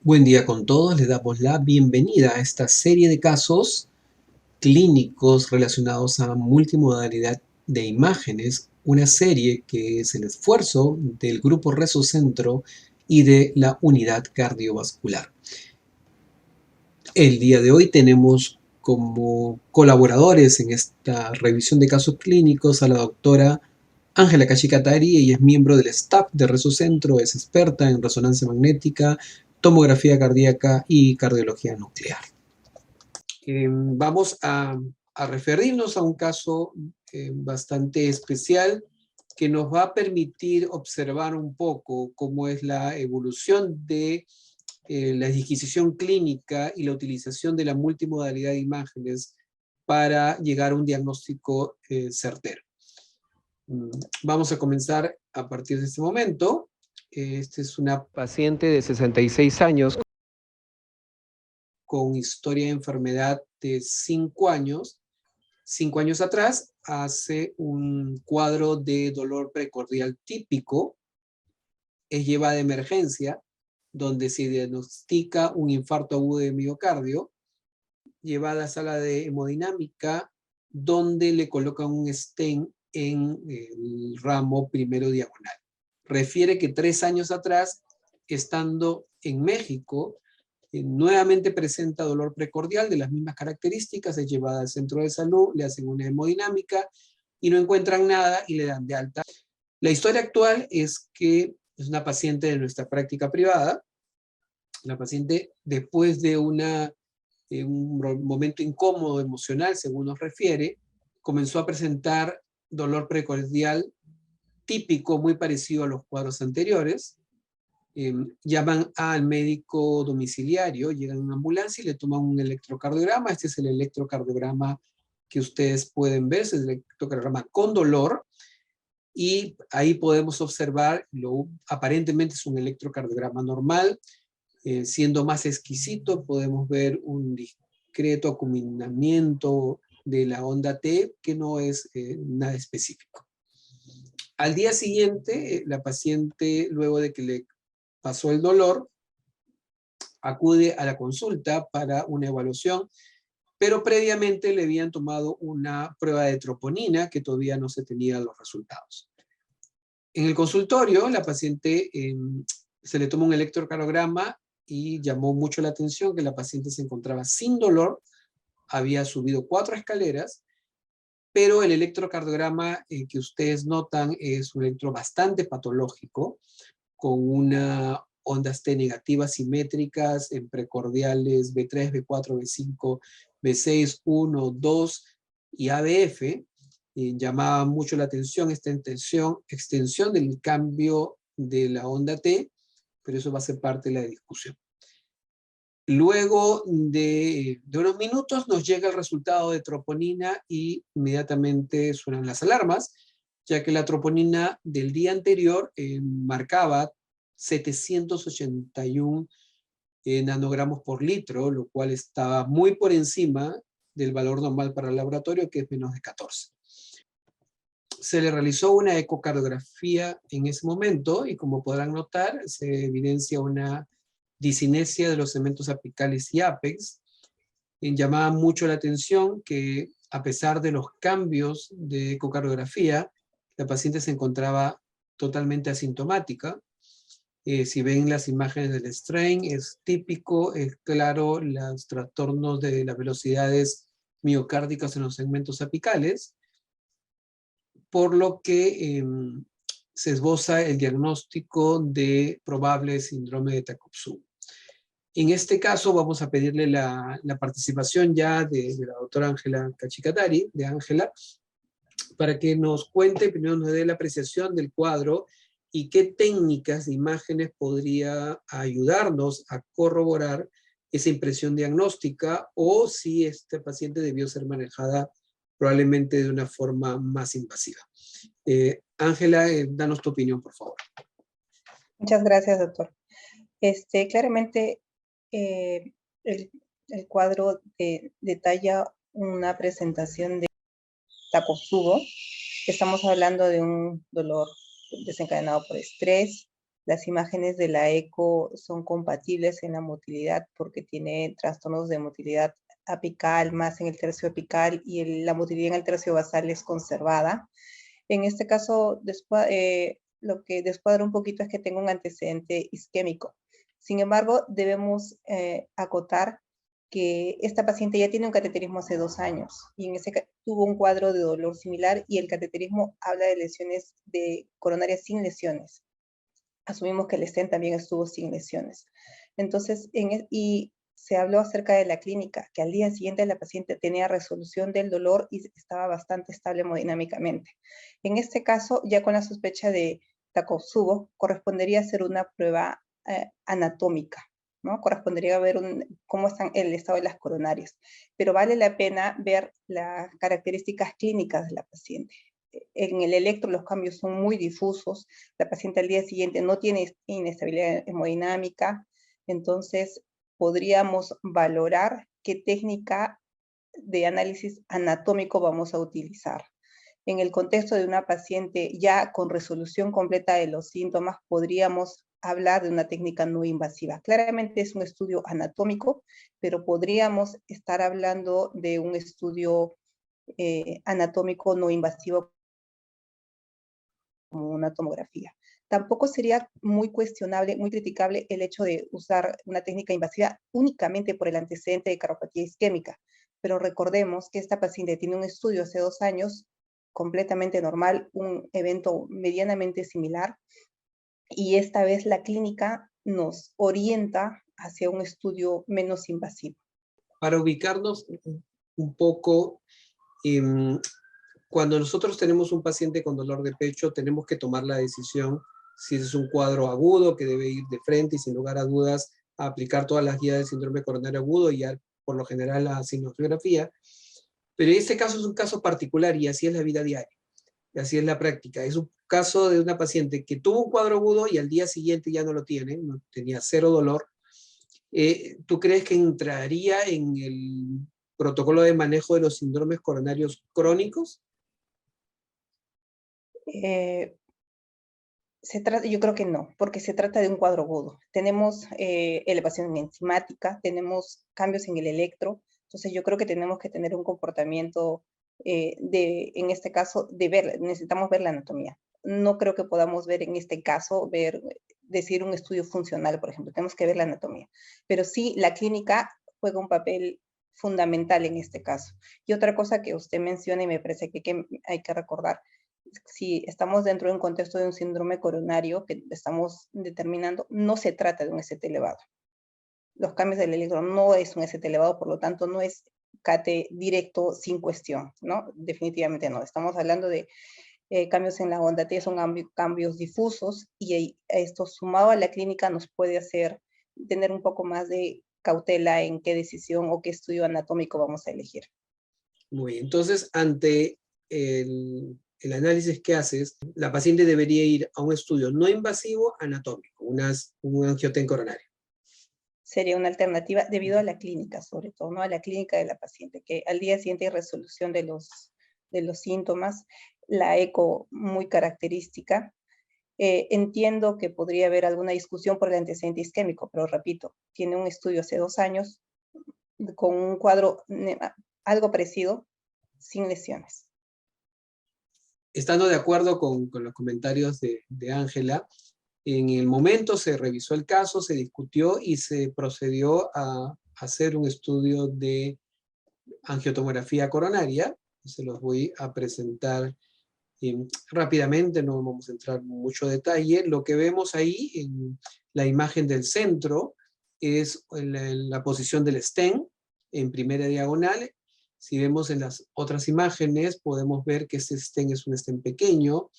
Buen día con todos, les damos la bienvenida a esta serie de casos clínicos relacionados a multimodalidad de imágenes, una serie que es el esfuerzo del Grupo Resocentro y de la Unidad Cardiovascular. El día de hoy tenemos como colaboradores en esta revisión de casos clínicos a la doctora Ángela Cachicatari. Ella es miembro del staff de Resocentro, es experta en resonancia magnética, tomografía cardíaca y cardiología nuclear. Vamos a referirnos a un caso bastante especial que nos va a permitir observar un poco cómo es la evolución de la disquisición clínica y la utilización de la multimodalidad de imágenes para llegar a un diagnóstico certero. Vamos a comenzar a partir de este momento. Esta es una paciente de 66 años con historia de enfermedad de 5 años. 5 años atrás hace un cuadro de dolor precordial típico, es llevada de emergencia, donde se diagnostica un infarto agudo de miocardio, llevada a sala de hemodinámica, donde le colocan un stent en el ramo primero diagonal. Refiere que 3 años atrás, estando en México, nuevamente presenta dolor precordial de las mismas características, es llevada al centro de salud, le hacen una hemodinámica y no encuentran nada y le dan de alta. La historia actual es que es una paciente de nuestra práctica privada. La paciente, después de un momento incómodo emocional, según nos refiere, comenzó a presentar dolor precordial típico, muy parecido a los cuadros anteriores. Llaman al médico domiciliario, llegan en una ambulancia y le toman un electrocardiograma. Este es el electrocardiograma que ustedes pueden ver, es el electrocardiograma con dolor, y ahí podemos observar, aparentemente es un electrocardiograma normal. Siendo más exquisito, podemos ver un discreto acuminamiento de la onda T, que no es nada específico. Al día siguiente, la paciente, luego de que le pasó el dolor, acude a la consulta para una evaluación, pero previamente le habían tomado una prueba de troponina que todavía no se tenían los resultados. En el consultorio, la paciente se le toma un electrocardiograma y llamó mucho la atención que la paciente se encontraba sin dolor, había subido 4 escaleras, pero el electrocardiograma que ustedes notan es un electro bastante patológico, con una ondas T negativas simétricas en precordiales B3, B4, B5, B6, 1, 2 y ABF. Llamaba mucho la atención esta extensión del cambio de la onda T, pero eso va a ser parte de la discusión. Luego de unos minutos nos llega el resultado de troponina y inmediatamente suenan las alarmas, ya que la troponina del día anterior marcaba 781 nanogramos por litro, lo cual estaba muy por encima del valor normal para el laboratorio, que es menos de 14. Se le realizó una ecocardiografía en ese momento y, como podrán notar, se evidencia una disinesia de los segmentos apicales y apex. Llamaba mucho la atención que, a pesar de los cambios de ecocardiografía, la paciente se encontraba totalmente asintomática. Si ven las imágenes del strain, es típico, es claro, los trastornos de las velocidades miocárdicas en los segmentos apicales, por lo que se esboza el diagnóstico de probable síndrome de Takotsubo. En este caso vamos a pedirle la participación ya de la doctora Ángela Cachicatari, de Ángela, para que nos cuente, primero nos dé la apreciación del cuadro y qué técnicas de imágenes podría ayudarnos a corroborar esa impresión diagnóstica, o si este paciente debió ser manejada probablemente de una forma más invasiva. Ángela, danos tu opinión, por favor. Muchas gracias, doctor. Claramente, el cuadro detalla una presentación de Takotsubo. Estamos hablando de un dolor desencadenado por estrés, Las imágenes de la eco son compatibles en la motilidad porque tiene trastornos de motilidad apical más en el tercio apical y la motilidad en el tercio basal es conservada. En este caso, lo que descuadra un poquito es que tengo un antecedente isquémico. Sin embargo, debemos acotar que esta paciente ya tiene un cateterismo hace 2 años y en ese tuvo un cuadro de dolor similar y el cateterismo habla de lesiones de coronarias sin lesiones. Asumimos que el stent también estuvo sin lesiones. Entonces, y se habló acerca de la clínica, que al día siguiente la paciente tenía resolución del dolor y estaba bastante estable hemodinámicamente. En este caso, ya con la sospecha de Takotsubo, correspondería hacer una prueba anatómica, ¿no? Correspondería ver cómo está el estado de las coronarias, pero vale la pena ver las características clínicas de la paciente. En el electro los cambios son muy difusos, la paciente al día siguiente no tiene inestabilidad hemodinámica, entonces podríamos valorar qué técnica de análisis anatómico vamos a utilizar. En el contexto de una paciente ya con resolución completa de los síntomas, podríamos hablar de una técnica no invasiva. Claramente es un estudio anatómico, pero podríamos estar hablando de un estudio anatómico no invasivo como una tomografía. Tampoco sería muy cuestionable, muy criticable el hecho de usar una técnica invasiva únicamente por el antecedente de cardiopatía isquémica, pero recordemos que esta paciente tiene un estudio hace 2 años completamente normal, un evento medianamente similar, y esta vez la clínica nos orienta hacia un estudio menos invasivo. Para ubicarnos un poco, cuando nosotros tenemos un paciente con dolor de pecho, tenemos que tomar la decisión si es un cuadro agudo que debe ir de frente y sin lugar a dudas a aplicar todas las guías del síndrome coronario agudo y ya por lo general la sinusografía. Pero este caso es un caso particular y así es la vida diaria, y así es la práctica. Es un caso de una paciente que tuvo un cuadro agudo y al día siguiente ya no lo tiene, no, tenía cero dolor. ¿Tú crees que entraría en el protocolo de manejo de los síndromes coronarios crónicos? Yo creo que no, porque se trata de un cuadro agudo. Tenemos elevación enzimática, tenemos cambios en el electro, entonces yo creo que tenemos que tener un comportamiento en este caso, necesitamos ver la anatomía. No creo que podamos ver en este caso, decir un estudio funcional, por ejemplo, tenemos que ver la anatomía. Pero sí, la clínica juega un papel fundamental en este caso. Y otra cosa que usted menciona y me parece que hay que recordar, si estamos dentro de un contexto de un síndrome coronario que estamos determinando, no se trata de un ST elevado. Los cambios del electrón no es un ST elevado, por lo tanto no es CATE directo sin cuestión, ¿no? Definitivamente no. Estamos hablando de cambios en la onda T, son cambios difusos y esto sumado a la clínica nos puede hacer tener un poco más de cautela en qué decisión o qué estudio anatómico vamos a elegir. Muy bien, entonces ante el análisis que haces, la paciente debería ir a un estudio no invasivo anatómico, un angioten coronario. Sería una alternativa debido a la clínica, sobre todo, ¿no? A la clínica de la paciente, que al día siguiente hay resolución de los síntomas, la eco muy característica. Entiendo que podría haber alguna discusión por el antecedente isquémico, pero repito, tiene un estudio hace 2 años con un cuadro algo parecido, sin lesiones. Estando de acuerdo con los comentarios de Ángela, en el momento se revisó el caso, se discutió y se procedió a hacer un estudio de angiotomografía coronaria. Se los voy a presentar rápidamente, no vamos a entrar en mucho detalle. Lo que vemos ahí en la imagen del centro es la posición del stent en primera diagonal. Si vemos en las otras imágenes, podemos ver que este stent es un stent pequeño,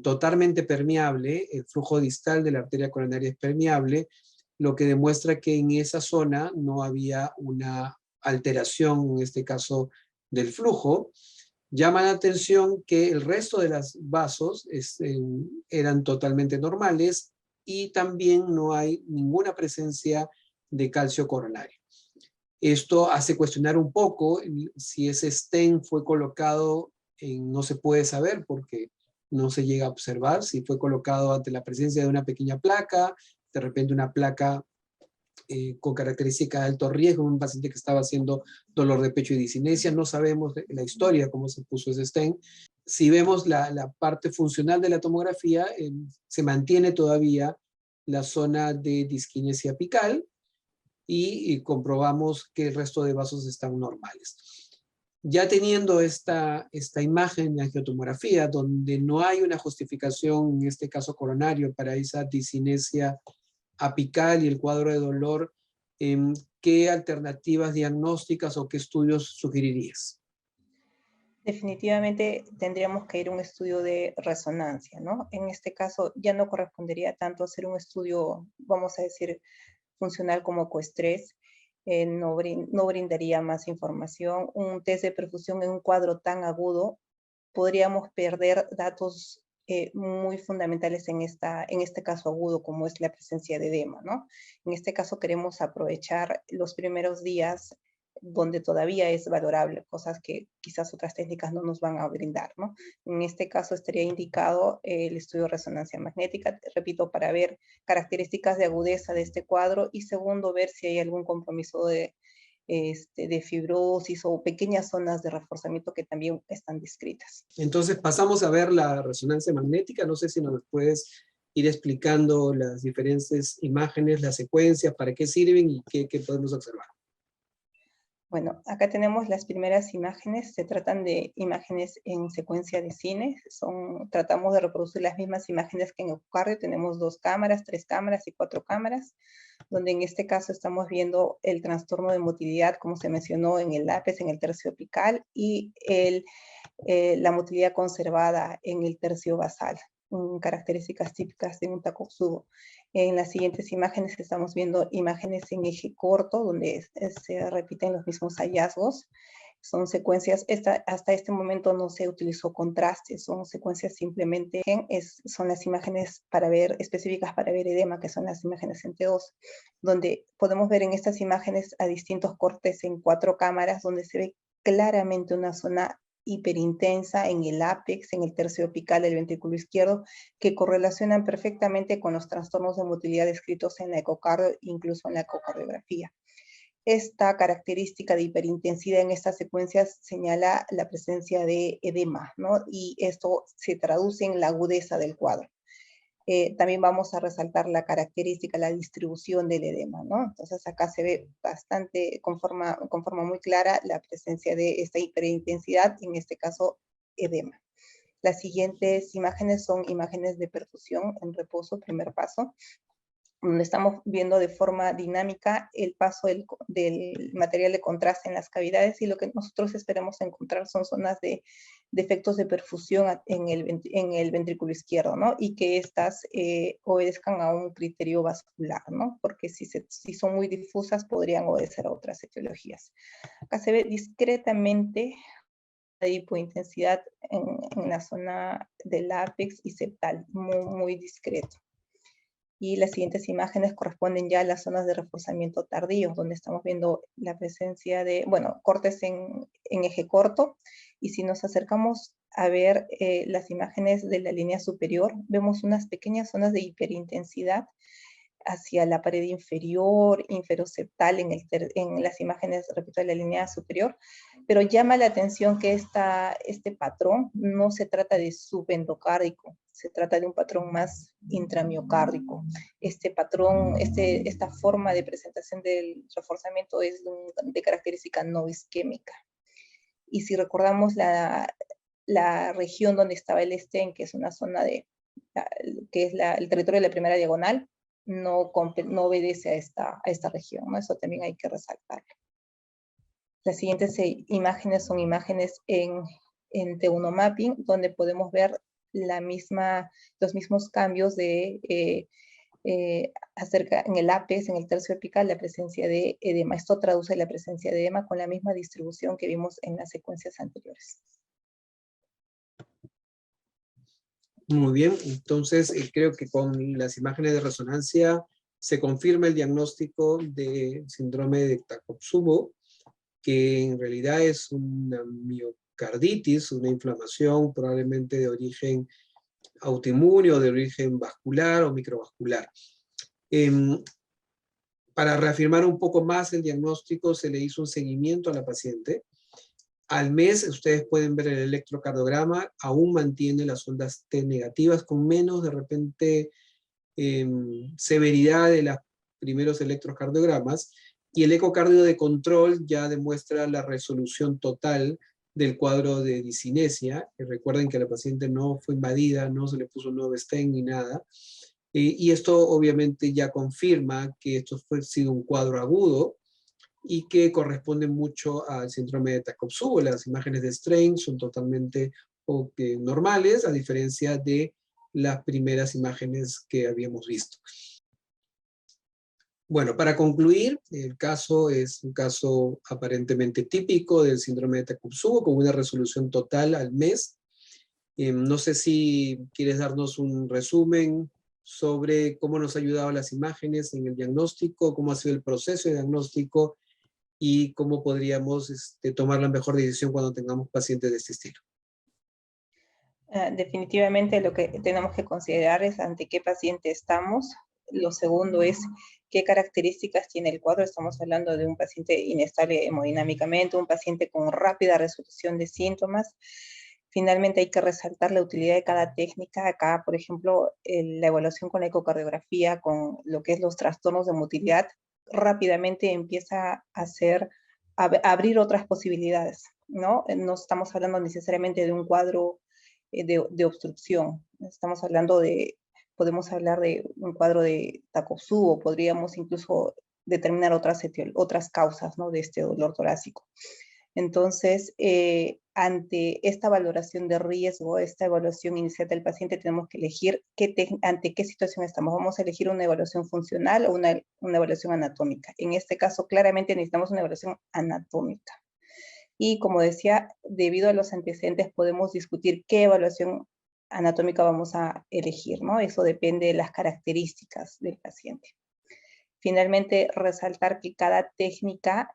totalmente permeable. El flujo distal de la arteria coronaria es permeable, lo que demuestra que en esa zona no había una alteración, en este caso, del flujo. Llama la atención que el resto de los vasos eran totalmente normales y también no hay ninguna presencia de calcio coronario. Esto hace cuestionar un poco si ese stent fue colocado no se puede saber porque no se llega a observar si fue colocado ante la presencia de una pequeña placa, de repente una placa con característica de alto riesgo, un paciente que estaba haciendo dolor de pecho y disinesia. No sabemos la historia, cómo se puso ese stent. Si vemos la parte funcional de la tomografía, se mantiene todavía la zona de disquinesia apical y comprobamos que el resto de vasos están normales. Ya teniendo esta imagen de angiotomografía, donde no hay una justificación, en este caso coronario, para esa discinesia apical y el cuadro de dolor, ¿qué alternativas diagnósticas o qué estudios sugerirías? Definitivamente tendríamos que ir a un estudio de resonancia, ¿no? En este caso ya no correspondería tanto hacer un estudio, vamos a decir, funcional como coestrés, no brindaría más información. Un test de perfusión en un cuadro tan agudo, podríamos perder datos muy fundamentales en este caso agudo, como es la presencia de edema, ¿no? En este caso queremos aprovechar los primeros días donde todavía es valorable, cosas que quizás otras técnicas no nos van a brindar, ¿no? En este caso estaría indicado el estudio de resonancia magnética, repito, para ver características de agudeza de este cuadro, y segundo, ver si hay algún compromiso de fibrosis o pequeñas zonas de reforzamiento que también están descritas. Entonces pasamos a ver la resonancia magnética. No sé si nos puedes ir explicando las diferentes imágenes, las secuencias, para qué sirven y qué podemos observar. Bueno, acá tenemos las primeras imágenes, se tratan de imágenes en secuencia de cine, tratamos de reproducir las mismas imágenes que en ecocardio, tenemos 2 cámaras, 3 cámaras y 4 cámaras, donde en este caso estamos viendo el trastorno de motilidad, como se mencionó, en el lápiz, en el tercio apical, y la motilidad conservada en el tercio basal, características típicas de un Takotsubo. En las siguientes imágenes estamos viendo imágenes en eje corto, donde se repiten los mismos hallazgos. Son secuencias, hasta este momento no se utilizó contraste, son secuencias simplemente, son las imágenes específicas para ver edema, que son las imágenes en T2, donde podemos ver en estas imágenes a distintos cortes en 4 cámaras, donde se ve claramente una zona hiperintensa en el ápex, en el tercio apical del ventrículo izquierdo, que correlacionan perfectamente con los trastornos de motilidad descritos en la ecocardio, incluso en la ecocardiografía. Esta característica de hiperintensidad en estas secuencias señala la presencia de edema, ¿no? Y esto se traduce en la agudeza del cuadro. También vamos a resaltar la característica, la distribución del edema, ¿no? Entonces acá se ve bastante, con forma muy clara, la presencia de esta hiperintensidad, en este caso edema. Las siguientes imágenes son imágenes de perfusión en reposo, primer paso, donde estamos viendo de forma dinámica el paso del material de contraste en las cavidades, y lo que nosotros esperamos encontrar son zonas de defectos de perfusión en el ventrículo izquierdo, ¿no? Y que estas obedezcan a un criterio vascular, ¿no? Porque si son muy difusas podrían obedecer a otras etiologías. Acá se ve discretamente la hipointensidad en la zona del ápex y septal, muy, muy discreto. Y las siguientes imágenes corresponden ya a las zonas de reforzamiento tardío, donde estamos viendo la presencia de, bueno, cortes en eje corto, y si nos acercamos a ver las imágenes de la línea superior, vemos unas pequeñas zonas de hiperintensidad hacia la pared inferior, inferoseptal en las imágenes, repito, de la línea superior, pero llama la atención que este patrón no se trata de subendocárdico, se trata de un patrón más intramiocárdico. Este patrón, esta forma de presentación del reforzamiento es de característica no isquémica. Y si recordamos la región donde estaba el stent, que es una zona que es el territorio de la primera diagonal, no obedece a esta región, ¿no? Eso también hay que resaltarlo. Las siguientes imágenes son imágenes en T1 mapping, donde podemos ver los mismos cambios acerca en el ápex, en el tercio apical, la presencia de edema. Esto traduce la presencia de edema con la misma distribución que vimos en las secuencias anteriores. Muy bien, entonces creo que con las imágenes de resonancia se confirma el diagnóstico de síndrome de Takotsubo, que en realidad es una miocarditis, una inflamación probablemente de origen autoinmune o de origen vascular o microvascular. Para reafirmar un poco más el diagnóstico, se le hizo un seguimiento a la paciente. Al mes, ustedes pueden ver el electrocardiograma, aún mantiene las ondas T negativas, con menos de repente severidad de los primeros electrocardiogramas, y el ecocardio de control ya demuestra la resolución total del cuadro de discinesia. Recuerden que la paciente no fue invadida, no se le puso un nuevo stent ni nada. Y esto obviamente ya confirma que esto fue sido un cuadro agudo y que corresponde mucho al síndrome de Takotsubo. Las imágenes de strain son totalmente normales, a diferencia de las primeras imágenes que habíamos visto. Bueno, para concluir, el caso es un caso aparentemente típico del síndrome de Takotsubo, con una resolución total al mes. No sé si quieres darnos un resumen sobre cómo nos ha ayudado las imágenes en el diagnóstico, cómo ha sido el proceso de diagnóstico y cómo podríamos tomar la mejor decisión cuando tengamos pacientes de este estilo. Definitivamente lo que tenemos que considerar es ante qué paciente estamos. Lo segundo es qué características tiene el cuadro. Estamos hablando de un paciente inestable hemodinámicamente, un paciente con rápida resolución de síntomas. Finalmente hay que resaltar la utilidad de cada técnica. Acá, por ejemplo, la evaluación con la ecocardiografía, con lo que es los trastornos de motilidad, rápidamente empieza a abrir otras posibilidades, ¿no? No estamos hablando necesariamente de un cuadro de obstrucción. Estamos hablando podemos hablar de un cuadro de Takotsubo, podríamos incluso determinar otras causas, ¿no?, de este dolor torácico. Entonces, ante esta valoración de riesgo, esta evaluación inicial del paciente, tenemos que elegir ante qué situación estamos. Vamos a elegir una evaluación funcional o una evaluación anatómica. En este caso, claramente necesitamos una evaluación anatómica. Y como decía, debido a los antecedentes podemos discutir qué evaluación anatómica vamos a elegir, ¿no? Eso depende de las características del paciente. Finalmente, resaltar que cada técnica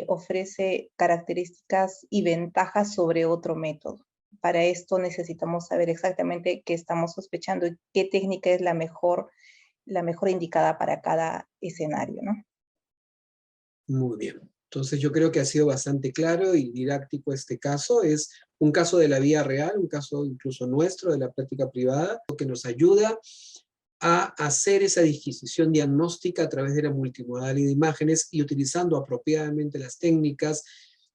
ofrece características y ventajas sobre otro método. Para esto necesitamos saber exactamente qué estamos sospechando y qué técnica es la mejor indicada para cada escenario, ¿no? Muy bien. Entonces yo creo que ha sido bastante claro y didáctico este caso. Es un caso de la vida real, un caso incluso nuestro de la práctica privada, que nos ayuda a hacer esa disquisición diagnóstica a través de la multimodalidad de imágenes, y utilizando apropiadamente las técnicas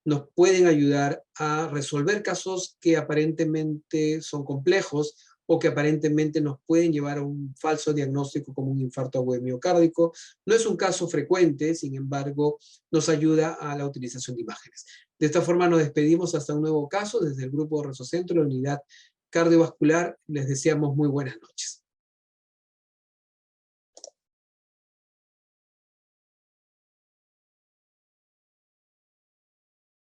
nos pueden ayudar a resolver casos que aparentemente son complejos o que aparentemente nos pueden llevar a un falso diagnóstico como un infarto agudo miocárdico. No es un caso frecuente, sin embargo, nos ayuda a la utilización de imágenes. De esta forma nos despedimos hasta un nuevo caso desde el Grupo Resocentro, la Unidad Cardiovascular. Les deseamos muy buenas noches.